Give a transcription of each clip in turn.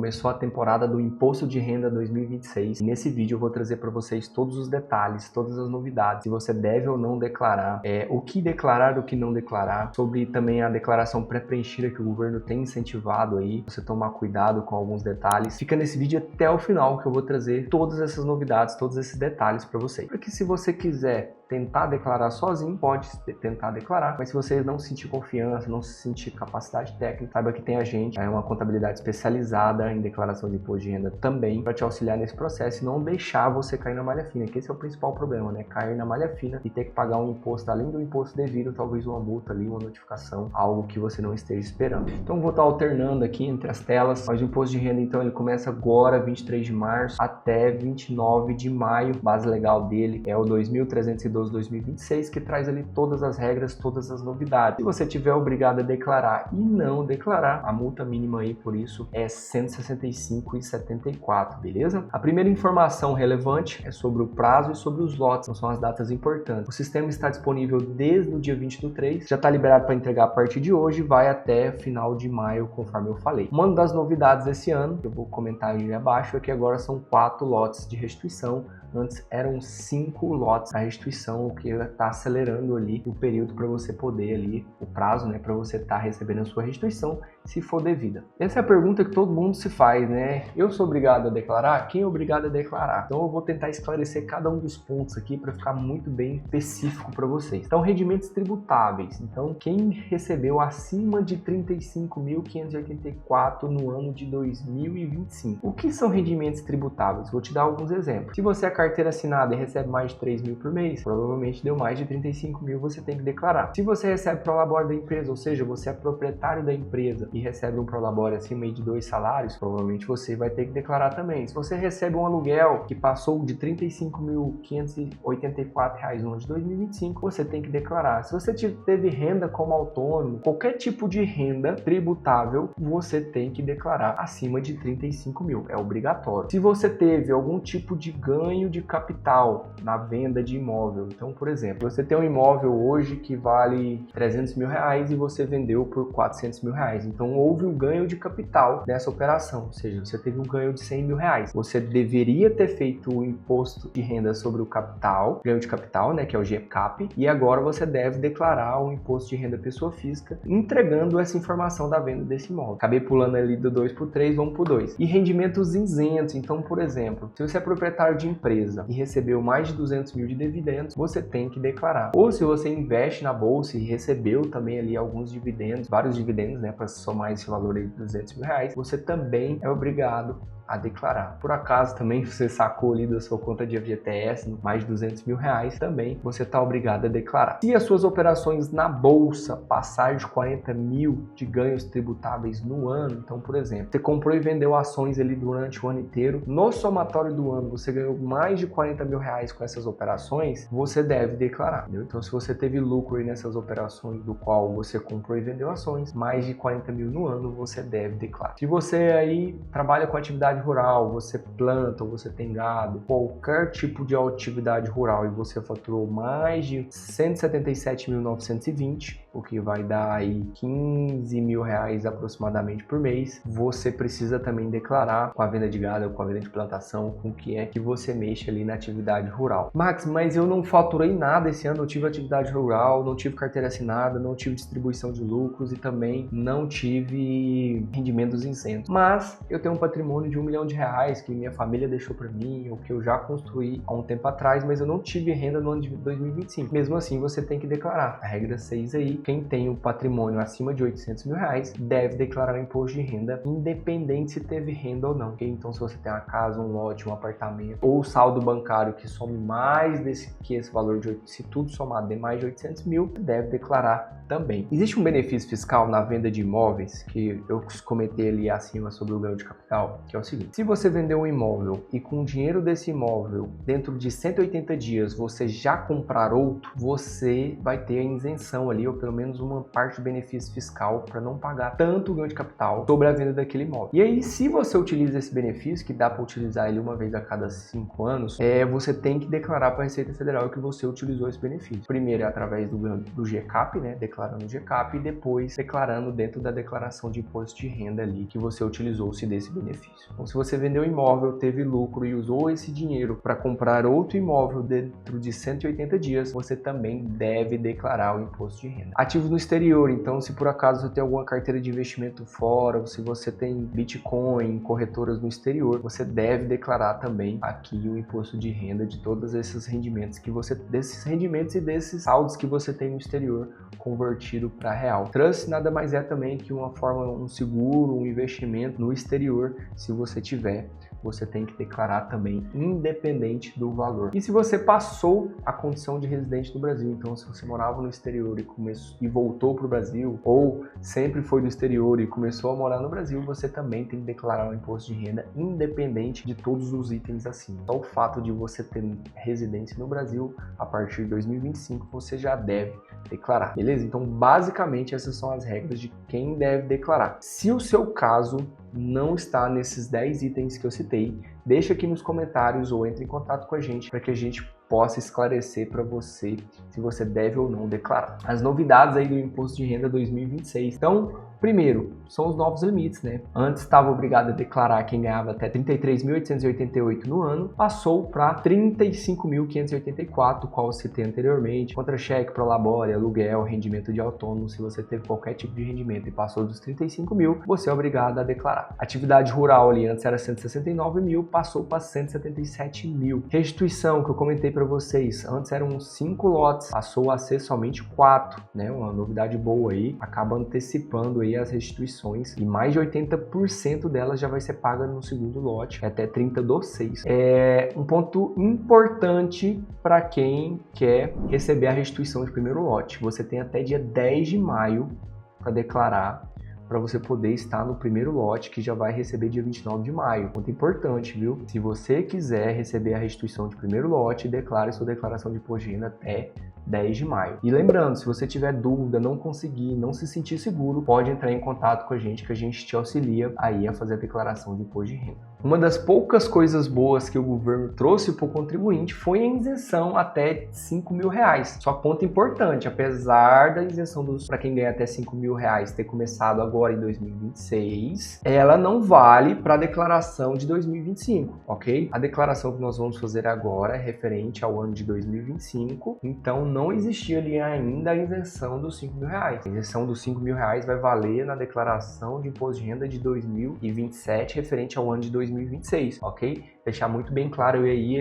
começou a temporada do Imposto de Renda 2026. Nesse vídeo eu vou trazer para vocês todos os detalhes, todas as novidades, se você deve ou não declarar, o que declarar, o que não declarar, sobre também a declaração pré-preenchida que o governo tem incentivado aí, você tomar cuidado com alguns detalhes. Fica nesse vídeo até o final que eu vou trazer todas essas novidades, todos esses detalhes para vocês. Porque se você quiser tentar declarar sozinho, pode tentar declarar, mas se você não sentir confiança, não sentir capacidade técnica, saiba que tem a gente, é uma contabilidade especializada em declaração de imposto de renda também, para te auxiliar nesse processo e não deixar você cair na malha fina, que esse é o principal problema, né? Cair na malha fina e ter que pagar um imposto, além do imposto devido, talvez uma multa ali, uma notificação, algo que você não esteja esperando. Então vou estar alternando aqui entre as telas, mas o imposto de renda então ele começa agora, 23 de março, até 29 de maio, base legal dele é o 2312/2026, que traz ali todas as regras, todas as novidades. Se você tiver obrigado a declarar e não declarar, a multa mínima aí por isso é R$ 165,74, beleza? A primeira informação relevante é sobre o prazo e sobre os lotes, não são as datas importantes. O sistema está disponível desde o dia 20/3, já está liberado para entregar a partir de hoje, vai até final de maio, conforme eu falei. Uma das novidades desse ano, que eu vou comentar aí abaixo, é que agora são 4 lotes de restituição. Antes eram 5 lotes a restituição, o que está acelerando ali o período para você poder ali, o prazo, né, para você estar recebendo a sua restituição, se for devida. Essa é a pergunta que todo mundo se faz, né? Eu sou obrigado a declarar? Quem é obrigado a declarar? Então eu vou tentar esclarecer cada um dos pontos aqui para ficar muito bem específico para vocês. Então, rendimentos tributáveis. Então, quem recebeu acima de R$ 35.584 no ano de 2025. O que são rendimentos tributáveis? Vou te dar alguns exemplos. Se você é carteira assinada e recebe mais de 3 mil por mês, provavelmente deu mais de 35 mil, você tem que declarar. Se você recebe prolabore da empresa, ou seja, você é proprietário da empresa e recebe um prolabore acima de 2 salários, provavelmente você vai ter que declarar também. Se você recebe um aluguel que passou de R$ 35.584 no ano de 2025, você tem que declarar. Se você teve renda como autônomo, qualquer tipo de renda tributável, você tem que declarar acima de 35 mil, é obrigatório. Se você teve algum tipo de ganho de capital na venda de imóvel, então, por exemplo, você tem um imóvel hoje que vale R$300 mil e você vendeu por R$400 mil, então houve um ganho de capital nessa operação, ou seja, você teve um ganho de R$100 mil. Você deveria ter feito o imposto de renda sobre o capital, ganho de capital, né, que é o GCAP, e agora você deve declarar o imposto de renda pessoa física, entregando essa informação da venda desse imóvel. Acabei pulando ali do 2 para o 3, vamos para o 2. E rendimentos isentos, então, por exemplo, se você é proprietário de empresa e recebeu mais de 200 mil de dividendos, você tem que declarar. Ou se você investe na bolsa e recebeu também ali alguns dividendos, vários dividendos, né, para somar esse valor aí de 200 mil reais, você também é obrigado a declarar. Por acaso também você sacou ali da sua conta de FGTS mais de 200 mil reais, também você está obrigado a declarar. Se as suas operações na bolsa passar de 40 mil de ganhos tributáveis no ano, então, por exemplo, você comprou e vendeu ações ali durante o ano inteiro, no somatório do ano você ganhou mais de 40 mil reais com essas operações, você deve declarar, entendeu? Então, se você teve lucro aí nessas operações do qual você comprou e vendeu ações, mais de 40 mil no ano, você deve declarar. Se você aí trabalha com atividade rural, você planta ou você tem gado, qualquer tipo de atividade rural e você faturou mais de 177.920, o que vai dar aí 15 mil reais aproximadamente por mês, você precisa também declarar com a venda de gado, com a venda de plantação, com o que é que você mexe ali na atividade rural. Max, mas eu não faturei nada esse ano, eu tive atividade rural, não tive carteira assinada, não tive distribuição de lucros e também não tive rendimentos isentos. Mas eu tenho um patrimônio de R$1 milhão que minha família deixou para mim, ou que eu já construí há um tempo atrás, mas eu não tive renda no ano de 2025. Mesmo assim, você tem que declarar. A regra 6 aí, quem tem o patrimônio acima de R$800 mil deve declarar o imposto de renda, independente se teve renda ou não. Okay? Então, se você tem uma casa, um lote, um apartamento, ou saldo bancário que some mais que esse valor de 8, se tudo somado de mais de 800 mil, deve declarar também. Existe um benefício fiscal na venda de imóveis, que eu comentei ali acima sobre o ganho de capital, que é o seguinte: se você vendeu um imóvel e com o dinheiro desse imóvel, dentro de 180 dias, você já comprar outro, você vai ter a isenção ali, ou pelo menos uma parte do benefício fiscal para não pagar tanto ganho de capital sobre a venda daquele imóvel. E aí, se você utiliza esse benefício, que dá para utilizar ele uma vez a cada 5 anos, você tem que declarar para a Receita Federal que você utilizou esse benefício. Primeiro é através do GCAP, né, declarando o GCAP, e depois declarando dentro da declaração de imposto de renda ali que você utilizou-se desse benefício. Então, se você vendeu um imóvel, teve lucro e usou esse dinheiro para comprar outro imóvel dentro de 180 dias, você também deve declarar o imposto de renda. Ativos no exterior, então se por acaso você tem alguma carteira de investimento fora, ou se você tem Bitcoin, corretoras no exterior, você deve declarar também aqui o imposto de renda de todos esses rendimentos desses rendimentos e desses saldos que você tem no exterior convertido para real. Trust nada mais é também que uma forma, um seguro, um investimento no exterior. Se você tiver, você tem que declarar também, independente do valor. E se você passou a condição de residente do Brasil, então se você morava no exterior e voltou para o Brasil, ou sempre foi do exterior e começou a morar no Brasil, você também tem que declarar o imposto de renda, independente de todos os itens acima. Só o fato de você ter residência no Brasil, a partir de 2025, você já deve declarar, beleza? Então, basicamente, essas são as regras de quem deve declarar. Se o seu caso não está nesses 10 itens que eu citei, deixa aqui nos comentários ou entre em contato com a gente para que a gente possa esclarecer para você se você deve ou não declarar. As novidades aí do Imposto de Renda 2026. Então, primeiro, são os novos limites, né? Antes estava obrigado a declarar quem ganhava até 33.888 no ano, passou para 35.584, qual eu citei anteriormente. Contra-cheque, prolabore, aluguel, rendimento de autônomo, se você teve qualquer tipo de rendimento e passou dos 35 mil, você é obrigado a declarar. Atividade rural ali antes era 169 mil, passou para 177 mil. Restituição, que eu comentei para vocês, antes eram 5 lotes, passou a ser somente 4, né? Uma novidade boa aí, acaba antecipando aí as restituições e mais de 80% delas já vai ser paga no segundo lote, até 30/6. É um ponto importante para quem quer receber a restituição de primeiro lote. Você tem até dia 10 de maio para declarar, para você poder estar no primeiro lote, que já vai receber dia 29 de maio. Ponto importante, viu? Se você quiser receber a restituição de primeiro lote, declare sua declaração de imposto de renda até 10 de maio. E lembrando, se você tiver dúvida, não conseguir, não se sentir seguro, pode entrar em contato com a gente que a gente te auxilia aí a fazer a declaração de imposto de renda. Uma das poucas coisas boas que o governo trouxe para o contribuinte foi a isenção até 5 mil reais. Só ponto importante, apesar da isenção para quem ganha até 5 mil reais ter começado agora em 2026, ela não vale para a declaração de 2025, ok? A declaração que nós vamos fazer agora é referente ao ano de 2025, então não existia ali ainda a isenção dos 5 mil reais. A isenção dos 5 mil reais vai valer na declaração de imposto de renda de 2027, referente ao ano de 2026, ok? Deixar muito bem claro aí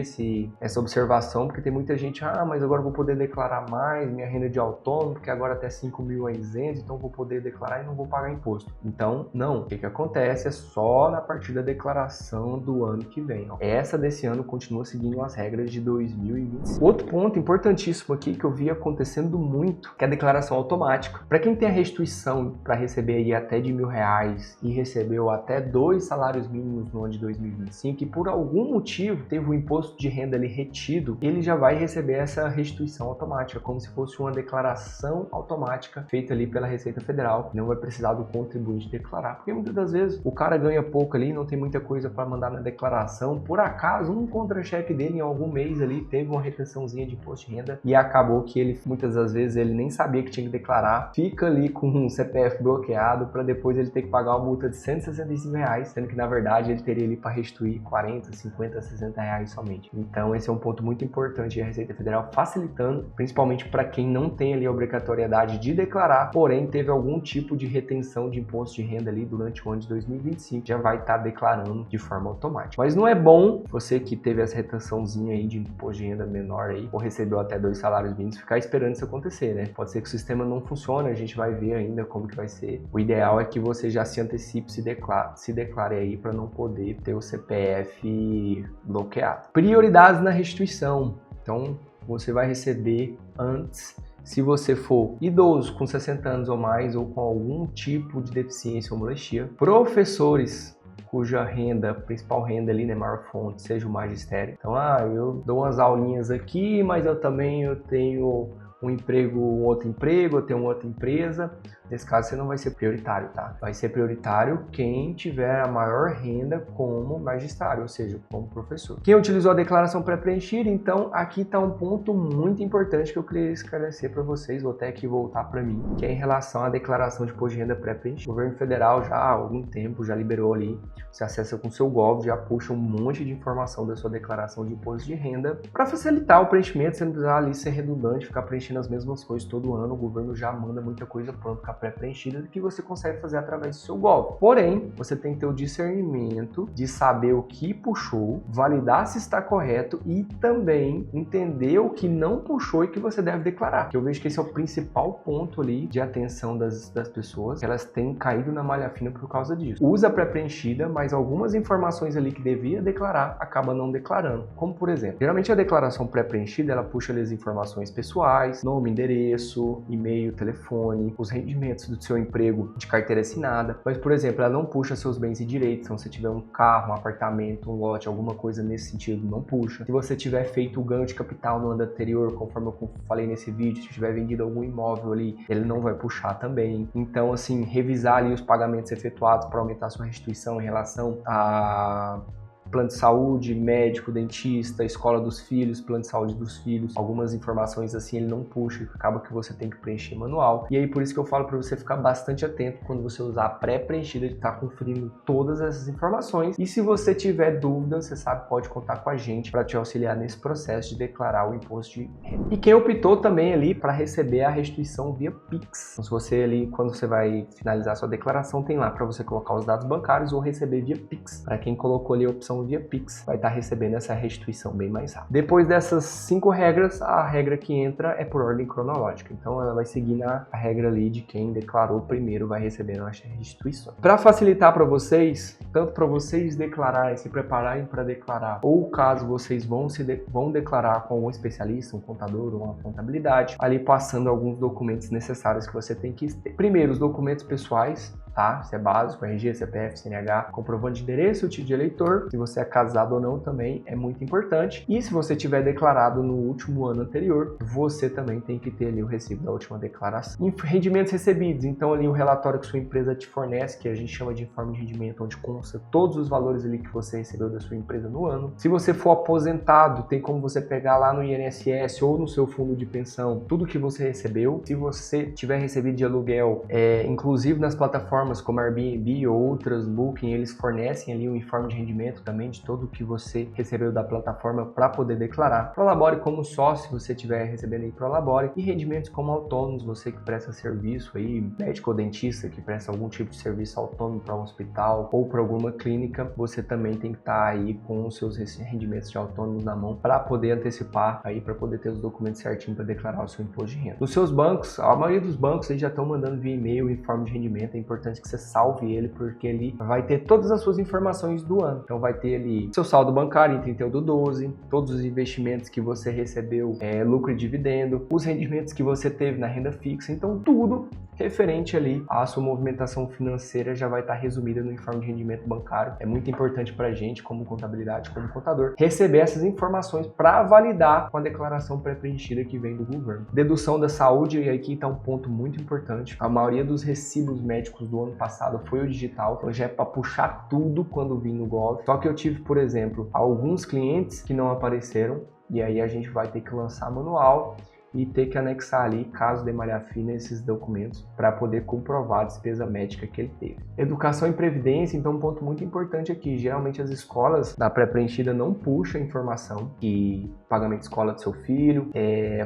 essa observação, porque tem muita gente, mas agora eu vou poder declarar mais minha renda de autônomo, porque agora até 5 mil é isento, então vou poder declarar e não vou pagar imposto. Então, não. O que acontece é só na partir da declaração do ano que vem. Ó. Essa desse ano continua seguindo as regras de 2025. Outro ponto importantíssimo aqui que eu vi acontecendo muito, que é a declaração automática. Para quem tem a restituição para receber aí até de R$1.000 e recebeu até 2 salários mínimos no ano de 2025 e por algum motivo teve o imposto de renda ali retido, ele já vai receber essa restituição automática, como se fosse uma declaração automática feita ali pela Receita Federal. Não vai precisar do contribuinte declarar, porque muitas das vezes o cara ganha pouco ali, não tem muita coisa para mandar na declaração, por acaso um contra-cheque dele em algum mês ali teve uma retençãozinha de imposto de renda e acabou que ele, muitas das vezes, ele nem sabia que tinha que declarar, fica ali com um CPF bloqueado para depois ele ter que pagar uma multa de R$165, sendo que na verdade ele teria ali para restituir 40, 50, 60 reais somente. Então esse é um ponto muito importante da Receita Federal, facilitando, principalmente para quem não tem ali a obrigatoriedade de declarar, porém teve algum tipo de retenção de imposto de renda ali durante o ano de 2025, já vai estar declarando de forma automática. Mas não é bom você que teve essa retençãozinha aí de imposto de renda menor aí, ou recebeu até 2 salários mínimos, ficar esperando isso acontecer, né? Pode ser que o sistema não funcione, a gente vai ver ainda como que vai ser. O ideal é que você já se antecipe, se declare aí para não poder ter o CPF bloqueado. Prioridades na restituição. Então, você vai receber antes, se você for idoso com 60 anos ou mais ou com algum tipo de deficiência ou molestia, professores cuja renda, principal renda ali, né, maior fonte, seja o magistério. Então, eu dou umas aulinhas aqui, mas eu tenho um emprego, um outro emprego, eu tenho uma outra empresa. Nesse caso, você não vai ser prioritário, tá? Vai ser prioritário quem tiver a maior renda como magistrado, ou seja, como professor. Quem utilizou a declaração pré-preenchida, então, aqui está um ponto muito importante que eu queria esclarecer para vocês, vou até aqui voltar para mim, que é em relação à declaração de imposto de renda pré-preenchida. O governo federal já há algum tempo já liberou ali, você acessa com o seu Gov, já puxa um monte de informação da sua declaração de imposto de renda para facilitar o preenchimento, você não precisar ali ser redundante, ficar preenchendo as mesmas coisas todo ano. O governo já manda muita coisa pronta, pré-preenchida, que você consegue fazer através do seu Gov. Porém, você tem que ter o discernimento de saber o que puxou, validar se está correto e também entender o que não puxou e que você deve declarar. Que eu vejo que esse é o principal ponto ali de atenção das pessoas, que elas têm caído na malha fina por causa disso. Usa pré-preenchida, mas algumas informações ali que devia declarar, acaba não declarando. Como, por exemplo, geralmente a declaração pré-preenchida, ela puxa ali as informações pessoais, nome, endereço, e-mail, telefone, os rendimentos do seu emprego de carteira assinada, mas, por exemplo, ela não puxa seus bens e direitos. Então, se você tiver um carro, um apartamento, um lote, alguma coisa nesse sentido, não puxa. Se você tiver feito o ganho de capital no ano anterior, conforme eu falei nesse vídeo, se tiver vendido algum imóvel ali, ele não vai puxar também. Então, assim, revisar ali os pagamentos efetuados para aumentar a sua restituição em relação a plano de saúde, médico, dentista, escola dos filhos, plano de saúde dos filhos, algumas informações assim ele não puxa, acaba que você tem que preencher manual. E aí por isso que eu falo para você ficar bastante atento quando você usar a pré-preenchida, de estar conferindo todas essas informações. E se você tiver dúvida, você sabe, pode contar com a gente para te auxiliar nesse processo de declarar o imposto de renda. E quem optou também ali para receber a restituição via Pix. Então, se você ali, quando você vai finalizar a sua declaração, tem lá para você colocar os dados bancários ou receber via Pix. Para quem colocou ali a opção via Pix, vai estar recebendo essa restituição bem mais rápido. Depois dessas 5 regras, a regra que entra é por ordem cronológica. Então ela vai seguir a regra ali de quem declarou primeiro vai receber as restituições. Para facilitar para vocês, tanto para vocês declararem, se prepararem para declarar, ou caso vocês vão declarar com um especialista, um contador ou uma contabilidade, ali passando alguns documentos necessários que você tem que ter. Primeiro, os documentos pessoais, tá? Isso é básico, RG, CPF, CNH, comprovante de endereço, o título de eleitor, se você é casado ou não também é muito importante. E se você tiver declarado no último ano anterior, você também tem que ter ali o recibo da última declaração. Rendimentos recebidos, então ali o relatório que sua empresa te fornece, que a gente chama de informe de rendimento, onde consta todos os valores ali que você recebeu da sua empresa no ano. Se você for aposentado, tem como você pegar lá no INSS ou no seu fundo de pensão, tudo que você recebeu. Se você tiver recebido de aluguel, inclusive nas plataformas como Airbnb ou outras, Booking, eles fornecem ali um informe de rendimento também de tudo que você recebeu da plataforma para poder declarar. Prolabore como sócio, se você estiver recebendo aí Prolabore, e rendimentos como autônomos, você que presta serviço aí, médico ou dentista que presta algum tipo de serviço autônomo para um hospital ou para alguma clínica, você também tem que estar aí com os seus rendimentos de autônomos na mão para poder antecipar aí, para poder ter os documentos certinho para declarar o seu imposto de renda. Nos seus bancos, a maioria dos bancos aí já estão mandando via e-mail o informe de rendimento, é importante que você salve ele, porque ele vai ter todas as suas informações do ano. Então vai ter ali seu saldo bancário em 31/12, todos os investimentos que você recebeu, lucro e dividendo, os rendimentos que você teve na renda fixa, então tudo referente ali à sua movimentação financeira já vai estar resumida no informe de rendimento bancário. É muito importante para a gente, como contabilidade, como contador, receber essas informações para validar com a declaração pré-preenchida que vem do governo. Dedução da saúde, e aqui está um ponto muito importante. A maioria dos recibos médicos do ano passado foi o digital, então já é para puxar tudo quando vim no Gov. Só que eu tive, por exemplo, alguns clientes que não apareceram, e aí a gente vai ter que lançar manual e ter que anexar ali, caso de malha fina, esses documentos para poder comprovar a despesa médica que ele teve. Educação e previdência, então um ponto muito importante aqui, geralmente as escolas da pré-preenchida não puxam a informação que pagamento de escola do seu filho,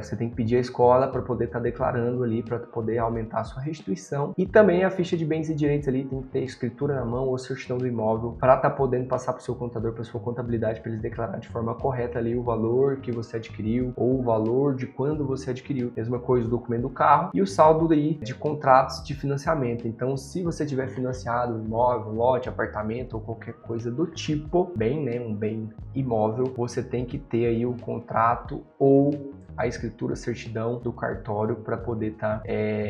você tem que pedir à escola para poder estar declarando ali, para poder aumentar a sua restituição, e também a ficha de bens e direitos ali tem que ter escritura na mão ou certidão do imóvel para estar podendo passar para o seu contador, para a sua contabilidade, para eles declarar de forma correta ali o valor que você adquiriu ou o valor de quando você adquiriu. Mesma coisa o documento do carro e o saldo aí de contratos de financiamento. Então, se você tiver financiado um imóvel, um lote, apartamento ou qualquer coisa do tipo, um bem imóvel, você tem que ter aí o contrato ou a escritura, a certidão do cartório para poder estar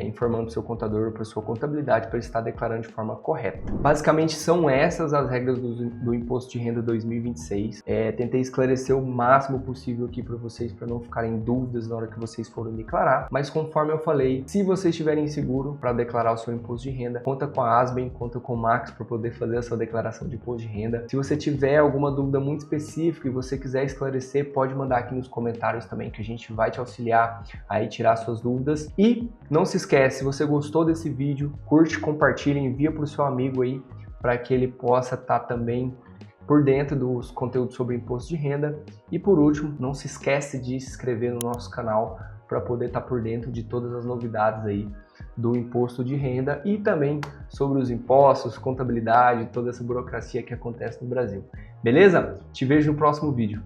informando para o seu contador, para a sua contabilidade, para ele estar declarando de forma correta. Basicamente são essas as regras do Imposto de Renda 2026. Tentei esclarecer o máximo possível aqui para vocês, para não ficarem em dúvidas na hora que vocês forem declarar, mas conforme eu falei, se vocês estiverem inseguro para declarar o seu imposto de renda, conta com a Asben, conta com o Max para poder fazer a sua declaração de imposto de renda. Se você tiver alguma dúvida muito específica e você quiser esclarecer, pode mandar aqui nos comentários também, que a gente vai te auxiliar aí tirar suas dúvidas. E não se esquece, se você gostou desse vídeo, curte, compartilha, envia para o seu amigo aí, para que ele possa estar também por dentro dos conteúdos sobre imposto de renda. E por último, não se esquece de se inscrever no nosso canal para poder estar por dentro de todas as novidades aí do imposto de renda e também sobre os impostos, contabilidade, toda essa burocracia que acontece no Brasil. Beleza? Te vejo no próximo vídeo.